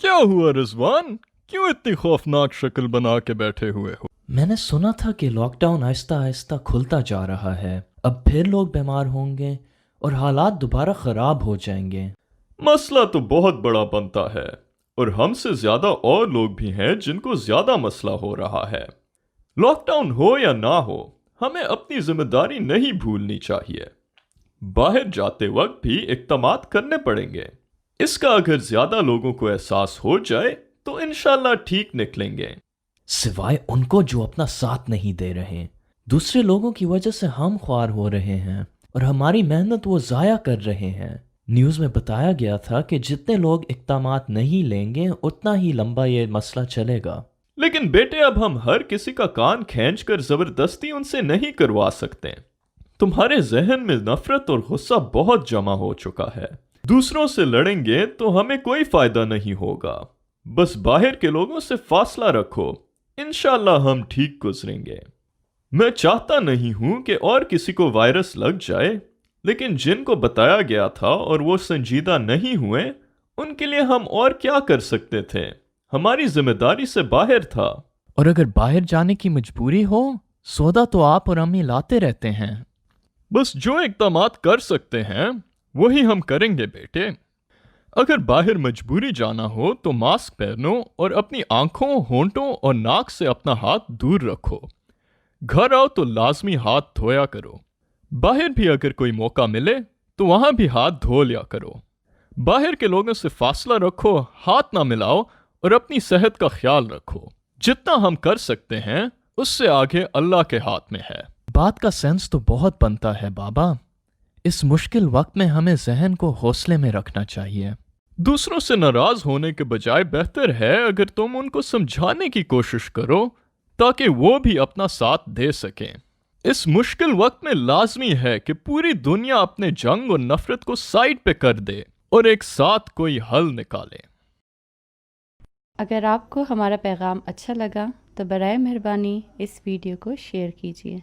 क्या हुआ रिजवान, क्यों इतनी खौफनाक शक्ल बना के बैठे हुए हो? मैंने सुना था कि लॉकडाउन आहिस्ता आहिस्ता खुलता जा रहा है। अब फिर लोग बीमार होंगे और हालात दोबारा ख़राब हो जाएंगे। मसला तो बहुत बड़ा बनता है और हमसे ज्यादा और लोग भी हैं जिनको ज्यादा मसला हो रहा है। लॉकडाउन हो या ना हो, हमें अपनी जिम्मेदारी नहीं भूलनी चाहिए। बाहर जाते वक्त भी इक़दामात करने पड़ेंगे। इसका अगर ज्यादा लोगों को एहसास हो जाए तो इंशाल्लाह ठीक निकलेंगे। सिवाय उनको जो अपना साथ नहीं दे रहे। दूसरे लोगों की वजह से हम ख्वार हो रहे हैं और हमारी मेहनत वो ज़ाया कर रहे हैं। न्यूज़ में बताया गया था कि जितने लोग इक़दामात नहीं लेंगे उतना ही लंबा ये मसला चलेगा। लेकिन बेटे, अब हम हर किसी का कान खींचकर जबरदस्ती उनसे नहीं करवा सकते। तुम्हारे जहन में नफरत और गुस्सा बहुत जमा हो चुका है। दूसरों से लड़ेंगे तो हमें कोई फायदा नहीं होगा। बस बाहर के लोगों से फासला रखो, इंशाल्लाह हम ठीक गुजरेंगे। मैं चाहता नहीं हूं कि और किसी को वायरस लग जाए, लेकिन जिनको बताया गया था और वो संजीदा नहीं हुए, उनके लिए हम और क्या कर सकते थे? हमारी जिम्मेदारी से बाहर था। और अगर बाहर जाने की मजबूरी हो, सौदा तो आप और अम्मी लाते रहते हैं। बस जो इक़दामात कर सकते हैं वही हम करेंगे बेटे। अगर बाहर मजबूरी जाना हो तो मास्क पहनो और अपनी आंखों, होंठों और नाक से अपना हाथ दूर रखो। घर आओ तो लाजमी हाथ धोया करो। बाहर भी अगर कोई मौका मिले तो वहां भी हाथ धो लिया करो। बाहर के लोगों से फासला रखो, हाथ ना मिलाओ और अपनी सेहत का ख्याल रखो। जितना हम कर सकते हैं उससे आगे अल्लाह के हाथ में है। बात का सेंस तो बहुत बनता है बाबा। इस मुश्किल वक्त में हमें जहन को हौसले में रखना चाहिए। दूसरों से नाराज होने के बजाय बेहतर है अगर तुम उनको समझाने की कोशिश करो ताकि वो भी अपना साथ दे सकें। इस मुश्किल वक्त में लाजमी है कि पूरी दुनिया अपने जंग और नफरत को साइड पे कर दे और एक साथ कोई हल निकाले। अगर आपको हमारा पैगाम अच्छा लगा तो बराए मेहरबानी इस वीडियो को शेयर कीजिए।